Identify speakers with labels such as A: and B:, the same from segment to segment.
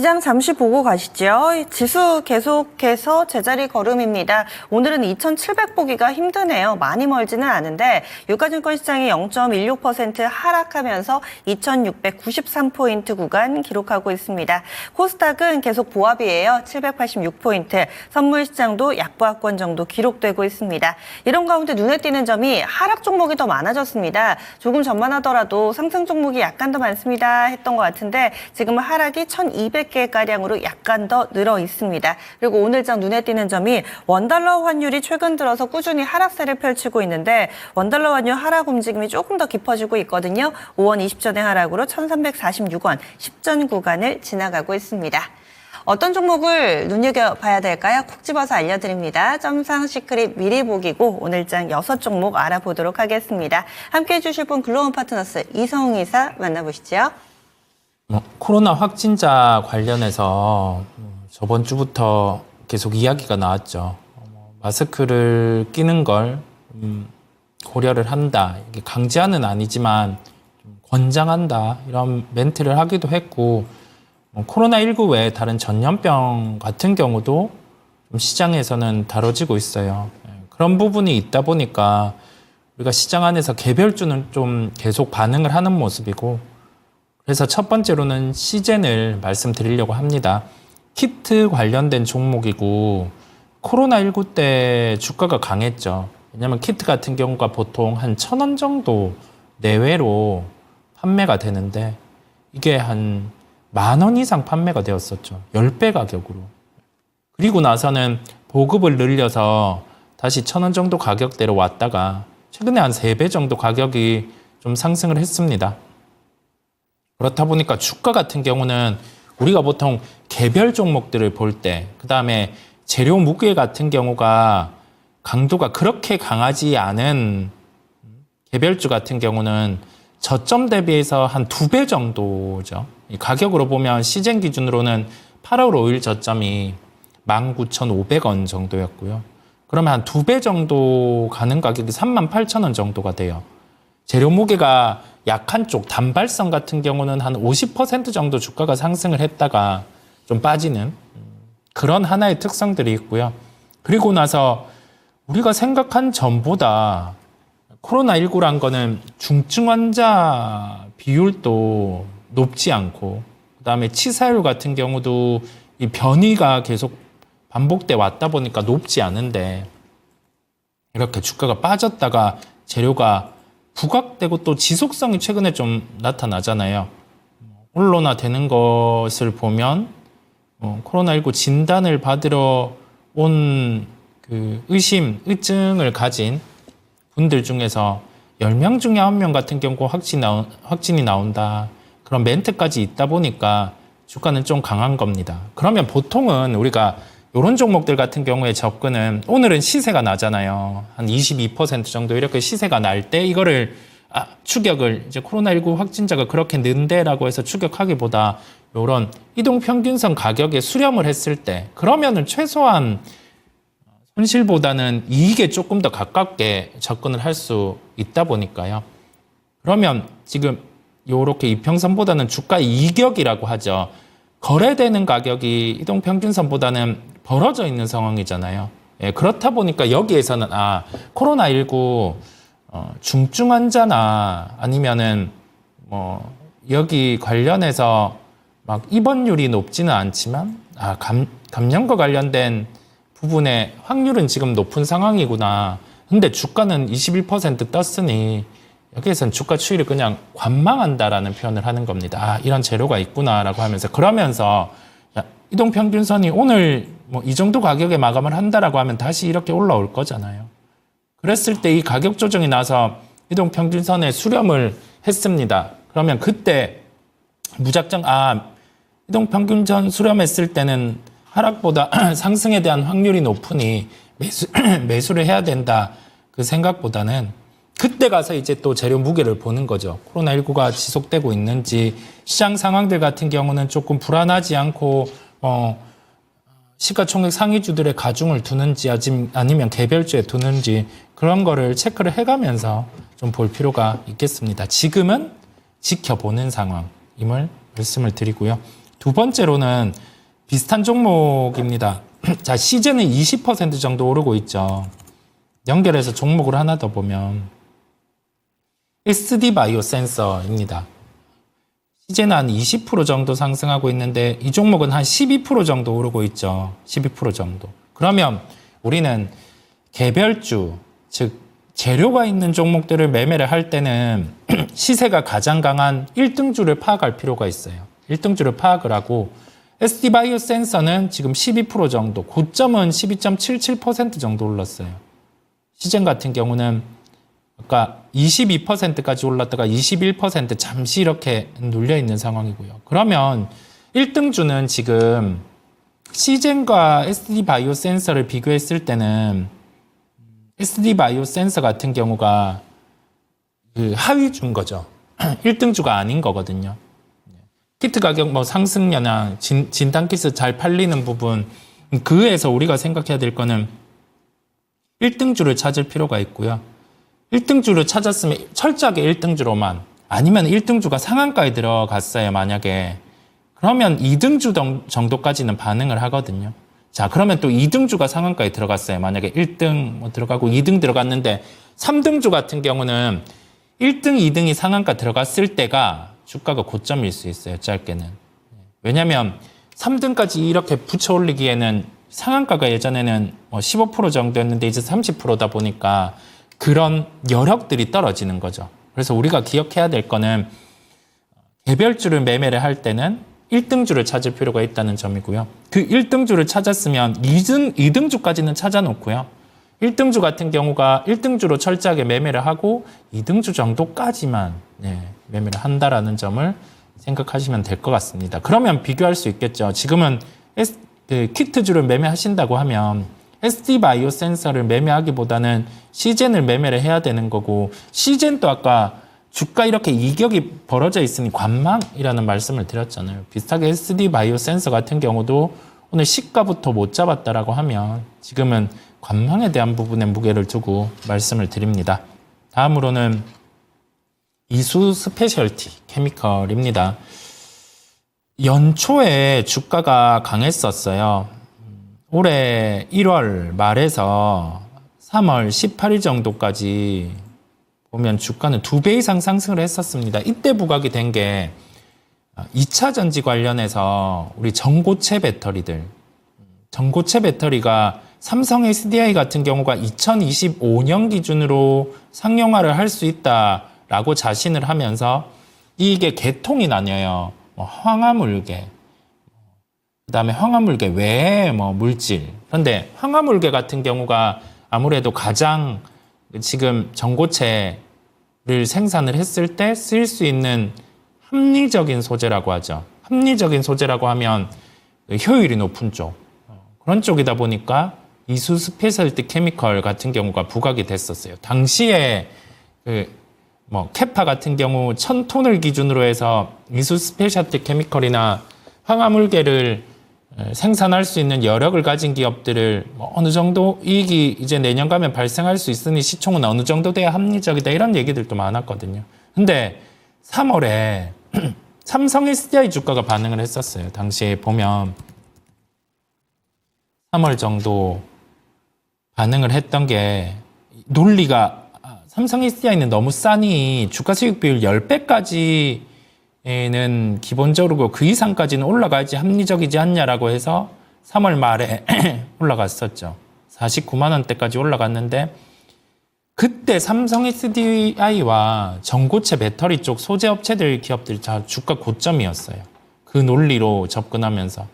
A: 시장 잠시 보고 가시죠. 지수 계속해서 제자리 걸음입니다. 오늘은 2,700 보기가 힘드네요. 많이 멀지는 않은데 유가증권 시장이 0.16% 하락하면서 2,693포인트 구간 기록하고 있습니다. 코스닥은 계속 보합이에요. 786포인트. 선물 시장도 약보합권 정도 기록되고 있습니다. 이런 가운데 눈에 띄는 점이 하락 종목이 더 많아졌습니다. 조금 전만 하더라도 상승 종목이 약간 더 많습니다 했던 것 같은데 지금은 하락이 1,200개가량으로 약간 더 늘어 있습니다. 그리고 오늘장 눈에 띄는 점이 원달러 환율이 최근 들어서 꾸준히 하락세를 펼치고 있는데 원달러 환율 하락 움직임이 조금 더 깊어지고 있거든요. 5원 20전의 하락으로 1,346원 10전 구간을 지나가고 있습니다. 어떤 종목을 눈여겨봐야 될까요? 콕 집어서 알려드립니다. 점상 시크릿 미리 보기고 오늘장 6종목 알아보도록 하겠습니다. 함께해 주실 분 글로벌 파트너스 이성웅 이사 만나보시죠.
B: 코로나 확진자 관련해서 저번 주부터 계속 이야기가 나왔죠. 마스크를 끼는 걸 고려를 한다. 이게 강제하는 아니지만 좀 권장한다. 이런 멘트를 하기도 했고 코로나19 외에 다른 전염병 같은 경우도 좀 시장에서는 다뤄지고 있어요. 그런 부분이 있다 보니까 우리가 시장 안에서 개별주는 좀 계속 반응을 하는 모습이고 그래서 첫 번째로는 시젠을 말씀드리려고 합니다. 키트 관련된 종목이고 코로나19 때 주가가 강했죠. 왜냐하면 키트 같은 경우가 보통 한 1,000원 정도 내외로 판매가 되는데 이게 한 10,000원 이상 판매가 되었었죠. 10배 가격으로. 그리고 나서는 보급을 늘려서 다시 1,000원 정도 가격대로 왔다가 최근에 한 3배 정도 가격이 좀 상승을 했습니다. 그렇다 보니까 주가 같은 경우는 우리가 보통 개별 종목들을 볼 때, 그 다음에 재료 무게 같은 경우가 강도가 그렇게 강하지 않은 개별주 같은 경우는 저점 대비해서 한 2배 정도죠. 이 가격으로 보면 시젠 기준으로는 8월 5일 저점이 19,500원 정도였고요. 그러면 한 2배 정도 가는 가격이 38,000원 정도가 돼요. 재료 무게가 약한 쪽 단발성 같은 경우는 한 50% 정도 주가가 상승을 했다가 좀 빠지는 그런 하나의 특성들이 있고요. 그리고 나서 우리가 생각한 전보다 코로나19란 거는 중증 환자 비율도 높지 않고 그다음에 치사율 같은 경우도 이 변이가 계속 반복돼 왔다 보니까 높지 않은데 이렇게 주가가 빠졌다가 재료가 부각되고 또 지속성이 최근에 좀 나타나잖아요. 언론화되는 것을 보면 코로나19 진단을 받으러 온 그 의증을 가진 분들 중에서 10명 중에 1명 같은 경우 확진이 나온다. 그런 멘트까지 있다 보니까 주가는 좀 강한 겁니다. 그러면 보통은 우리가 이런 종목들 같은 경우에 접근은 오늘은 시세가 나잖아요. 한 22% 정도 이렇게 시세가 날 때 이거를 추격을 이제 코로나19 확진자가 그렇게 는데라고 해서 추격하기보다 이런 이동평균선 가격에 수렴을 했을 때 그러면은 최소한 손실보다는 이익에 조금 더 가깝게 접근을 할 수 있다 보니까요. 그러면 지금 이렇게 이평선보다는 주가 이격이라고 하죠. 거래되는 가격이 이동평균선보다는 벌어져 있는 상황이잖아요. 예, 그렇다 보니까 여기에서는 코로나19 중증 환자나 아니면은 여기 관련해서 막 입원율이 높지는 않지만 감염과 관련된 부분의 확률은 지금 높은 상황이구나. 근데 주가는 21% 떴으니 여기에서는 주가 추이를 그냥 관망한다라는 표현을 하는 겁니다. 이런 재료가 있구나라고 하면서 그러면서 이동평균선이 오늘 이 정도 가격에 마감을 한다라고 하면 다시 이렇게 올라올 거잖아요. 그랬을 때 이 가격 조정이 나서 이동평균선에 수렴을 했습니다. 그러면 그때 무작정 이동평균선 수렴했을 때는 하락보다 상승에 대한 확률이 높으니 매수를 해야 된다. 그 생각보다는 그때 가서 이제 또 재료 무게를 보는 거죠. 코로나19가 지속되고 있는지 시장 상황들 같은 경우는 조금 불안하지 않고 시가총액 상위주들의 가중을 두는지 아니면 개별주에 두는지 그런 거를 체크를 해가면서 좀 볼 필요가 있겠습니다. 지금은 지켜보는 상황임을 말씀을 드리고요. 두 번째로는 비슷한 종목입니다. 자, 시제는 20% 정도 오르고 있죠. 연결해서 종목을 하나 더 보면 SD 바이오 센서입니다. 시제는 한 20% 정도 상승하고 있는데 이 종목은 한 12% 정도 오르고 있죠. 12% 정도. 그러면 우리는 개별주, 즉 재료가 있는 종목들을 매매를 할 때는 시세가 가장 강한 1등주를 파악할 필요가 있어요. 1등주를 파악을 하고 SD바이오 센서는 지금 12% 정도, 고점은 12.77% 정도 올랐어요. 시젠 같은 경우는 아까 22%까지 올랐다가 21% 잠시 이렇게 눌려 있는 상황이고요. 그러면 1등주는 지금 시젠과 SD바이오 센서를 비교했을 때는 SD바이오 센서 같은 경우가 그 하위주인 거죠. 1등주가 아닌 거거든요. 키트 가격 뭐 상승려나 진단키트 잘 팔리는 부분 그에서 우리가 생각해야 될 거는 1등주를 찾을 필요가 있고요. 1등주를 찾았으면 철저하게 1등주로만 아니면 1등주가 상한가에 들어갔어요. 만약에 그러면 2등주 정도까지는 반응을 하거든요. 자, 그러면 또 2등주가 상한가에 들어갔어요. 만약에 1등 뭐 들어가고 2등 들어갔는데 3등주 같은 경우는 1등, 2등이 상한가 들어갔을 때가 주가가 고점일 수 있어요. 짧게는. 왜냐하면 3등까지 이렇게 붙여 올리기에는 상한가가 예전에는 뭐 15% 정도였는데 이제 30%다 보니까 그런 여력들이 떨어지는 거죠. 그래서 우리가 기억해야 될 거는 개별주를 매매를 할 때는 1등주를 찾을 필요가 있다는 점이고요. 그 1등주를 찾았으면 2등주까지는 찾아놓고요. 1등주 같은 경우가 1등주로 철저하게 매매를 하고 2등주 정도까지만 매매를 한다라는 점을 생각하시면 될 것 같습니다. 그러면 비교할 수 있겠죠. 지금은 키트주를 매매하신다고 하면 SD바이오 센서를 매매하기보다는 시젠을 매매를 해야 되는 거고 시젠도 아까 주가 이렇게 이격이 벌어져 있으니 관망이라는 말씀을 드렸잖아요. 비슷하게 SD바이오 센서 같은 경우도 오늘 시가부터 못 잡았다라고 하면 지금은 관망에 대한 부분에 무게를 두고 말씀을 드립니다. 다음으로는 이수 스페셜티 케미컬입니다. 연초에 주가가 강했었어요. 올해 1월 말에서 3월 18일 정도까지 보면 주가는 2배 이상 상승을 했었습니다. 이때 부각이 된 게 2차 전지 관련해서 우리 전고체 배터리들, 전고체 배터리가 삼성 SDI 같은 경우가 2025년 기준으로 상용화를 할 수 있다라고 자신을 하면서 이게 계통이 나뉘어요. 뭐 황화물계, 그다음에 황화물계 외에 뭐 물질. 그런데 황화물계 같은 경우가 아무래도 가장 지금 전고체를 생산을 했을 때 쓸 수 있는 합리적인 소재라고 하죠. 합리적인 소재라고 하면 효율이 높은 쪽. 그런 쪽이다 보니까 이수 스페셜티 케미컬 같은 경우가 부각이 됐었어요. 당시에 캐파 같은 경우 1000톤을 기준으로 해서 이수 스페셜티 케미컬이나 황화물계를 생산할 수 있는 여력을 가진 기업들을 어느 정도 이익이 이제 내년 가면 발생할 수 있으니 시총은 어느 정도 돼야 합리적이다 이런 얘기들도 많았거든요. 근데 3월에 삼성 SDI 주가가 반응을 했었어요. 당시에 보면 3월 정도 반응을 했던 게 논리가 삼성 SDI는 너무 싸니 주가 수익 비율 10배까지는 기본적으로 그 이상까지는 올라가야지 합리적이지 않냐라고 해서 3월 말에 올라갔었죠. 49만 원대까지 올라갔는데 그때 삼성 SDI와 전고체 배터리 쪽 소재 업체들 기업들이 다 주가 고점이었어요. 그 논리로 접근하면서.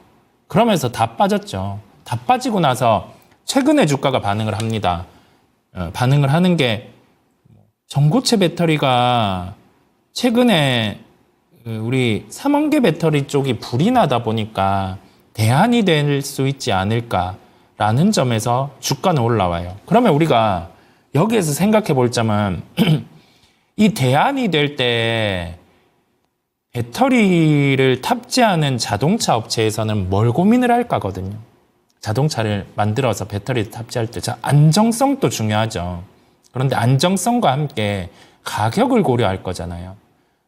B: 그러면서 다 빠졌죠. 다 빠지고 나서 최근에 주가가 반응을 합니다. 반응을 하는 게 전고체 배터리가 최근에 우리 삼원계 배터리 쪽이 불이 나다 보니까 대안이 될 수 있지 않을까라는 점에서 주가는 올라와요. 그러면 우리가 여기에서 생각해 볼 점은 이 대안이 될 때 배터리를 탑재하는 자동차 업체에서는 뭘 고민을 할까거든요. 자동차를 만들어서 배터리를 탑재할 때 안정성도 중요하죠. 그런데 안정성과 함께 가격을 고려할 거잖아요.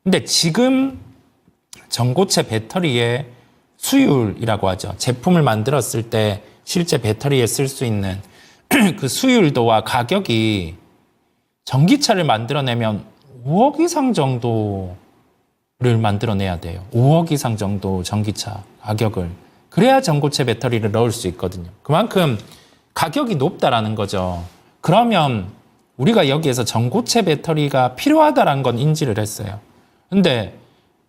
B: 근데 지금 전고체 배터리의 수율이라고 하죠. 제품을 만들었을 때 실제 배터리에 쓸 수 있는 그 수율도와 가격이 전기차를 만들어내면 5억 이상 정도를 만들어내야 돼요. 5억 이상 정도 전기차 가격을. 그래야 전고체 배터리를 넣을 수 있거든요. 그만큼 가격이 높다라는 거죠. 그러면 우리가 여기에서 전고체 배터리가 필요하다라는 건 인지를 했어요. 근데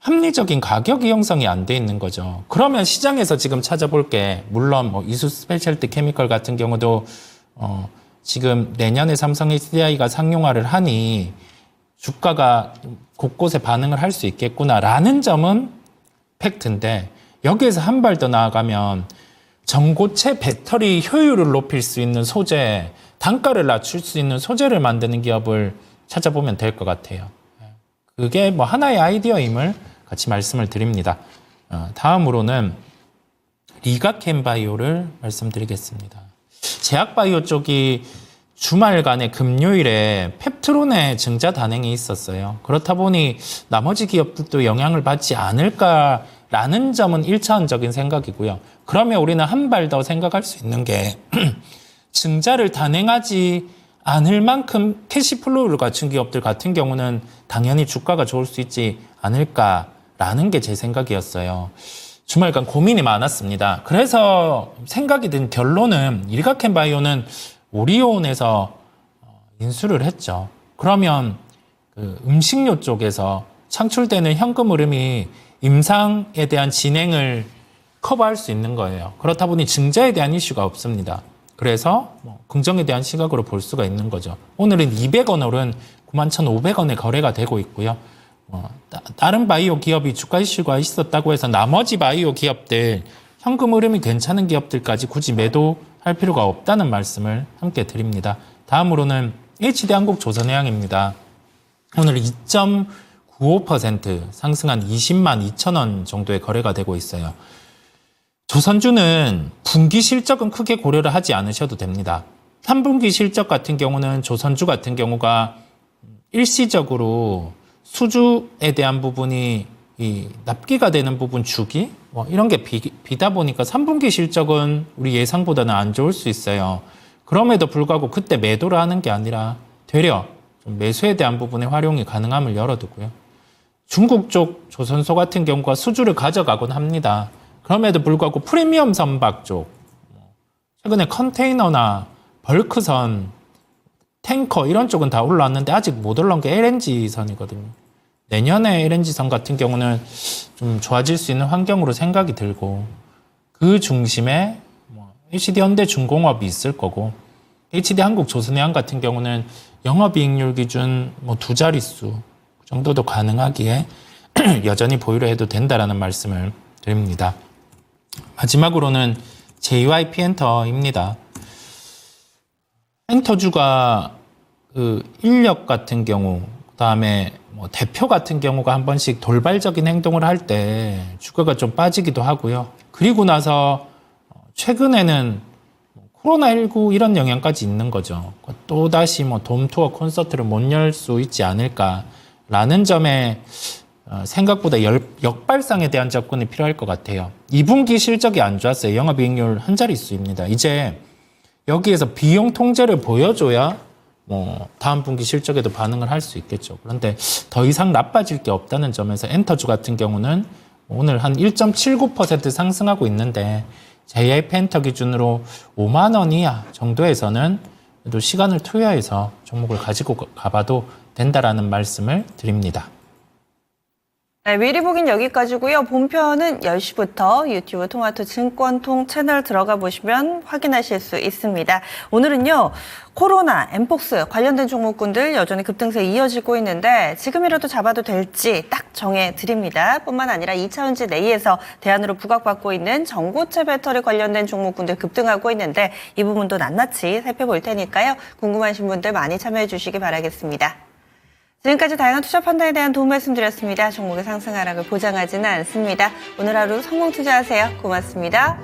B: 합리적인 가격이 형성이 안 돼 있는 거죠. 그러면 시장에서 지금 찾아볼 게 물론 뭐 이수 스페셜티 케미컬 같은 경우도 지금 내년에 삼성 SDI가 상용화를 하니 주가가 곳곳에 반응을 할 수 있겠구나라는 점은 팩트인데 여기에서 한 발 더 나아가면 전고체 배터리 효율을 높일 수 있는 소재, 단가를 낮출 수 있는 소재를 만드는 기업을 찾아보면 될 것 같아요. 그게 뭐 하나의 아이디어임을 같이 말씀을 드립니다. 다음으로는 리가캠바이오를 말씀드리겠습니다. 제약바이오 쪽이 주말간에 금요일에 펩트론의 증자 단행이 있었어요. 그렇다 보니 나머지 기업들도 영향을 받지 않을까라는 점은 1차원적인 생각이고요. 그러면 우리는 한 발 더 생각할 수 있는 게 증자를 단행하지 않을 만큼 캐시플로우를 갖춘 기업들 같은 경우는 당연히 주가가 좋을 수 있지 않을까라는 게 제 생각이었어요. 주말간 고민이 많았습니다. 그래서 생각이 든 결론은 리가캠바이오는 오리온에서 인수를 했죠. 그러면 그 음식료 쪽에서 창출되는 현금 흐름이 임상에 대한 진행을 커버할 수 있는 거예요. 그렇다 보니 증자에 대한 이슈가 없습니다. 그래서 긍정에 대한 시각으로 볼 수가 있는 거죠. 오늘은 200원 오른 91,500원에 거래가 되고 있고요. 다른 바이오 기업이 주가 이슈가 있었다고 해서 나머지 바이오 기업들 현금 흐름이 괜찮은 기업들까지 굳이 매도할 필요가 없다는 말씀을 함께 드립니다. 다음으로는 HD한국조선해양입니다. 오늘 2.95% 상승한 20만 2천 원 정도의 거래가 되고 있어요. 조선주는 분기 실적은 크게 고려를 하지 않으셔도 됩니다. 3분기 실적 같은 경우는 조선주 같은 경우가 일시적으로 수주에 대한 부분이 이 납기가 되는 부분 주기 이런 게 비다 보니까 3분기 실적은 우리 예상보다는 안 좋을 수 있어요. 그럼에도 불구하고 그때 매도를 하는 게 아니라 되려 좀 매수에 대한 부분의 활용이 가능함을 열어두고요. 중국 쪽 조선소 같은 경우가 수주를 가져가곤 합니다. 그럼에도 불구하고 프리미엄 선박 쪽 최근에 컨테이너나 벌크선, 탱커 이런 쪽은 다 올라왔는데 아직 못 올라온 게 LNG선이거든요. 내년에 LNG선 같은 경우는 좀 좋아질 수 있는 환경으로 생각이 들고 그 중심에 HD현대중공업이 있을 거고 HD한국조선해양 같은 경우는 영업이익률 기준 2자릿수 그 정도도 가능하기에 여전히 보유를 해도 된다라는 말씀을 드립니다. 마지막으로는 JYP 엔터입니다. 엔터주가 그 인력 같은 경우, 그다음에 대표 같은 경우가 한 번씩 돌발적인 행동을 할 때 주가가 좀 빠지기도 하고요. 그리고 나서 최근에는 코로나19 이런 영향까지 있는 거죠. 또다시 돔투어 콘서트를 못 열 수 있지 않을까라는 점에 생각보다 역발상에 대한 접근이 필요할 것 같아요. 2분기 실적이 안 좋았어요. 영업이익률 한 자릿수입니다. 이제 여기에서 비용 통제를 보여줘야 다음 분기 실적에도 반응을 할 수 있겠죠. 그런데 더 이상 나빠질 게 없다는 점에서 엔터주 같은 경우는 오늘 한 1.79% 상승하고 있는데 JYP 엔터 기준으로 5만 원 이하 정도에서는 또 시간을 투여해서 종목을 가지고 가봐도 된다라는 말씀을 드립니다.
A: 네, 미리 보긴 여기까지고요. 본편은 10시부터 유튜브 토마토 증권통 채널 들어가 보시면 확인하실 수 있습니다. 오늘은요. 코로나, 엠폭스 관련된 종목군들 여전히 급등세 이어지고 있는데 지금이라도 잡아도 될지 딱 정해드립니다. 뿐만 아니라 2차원지 내에서 대안으로 부각받고 있는 전고체 배터리 관련된 종목군들 급등하고 있는데 이 부분도 낱낱이 살펴볼 테니까요. 궁금하신 분들 많이 참여해 주시기 바라겠습니다. 지금까지 다양한 투자 판단에 대한 도움 말씀드렸습니다. 종목의 상승 하락을 보장하지는 않습니다. 오늘 하루 성공 투자하세요. 고맙습니다.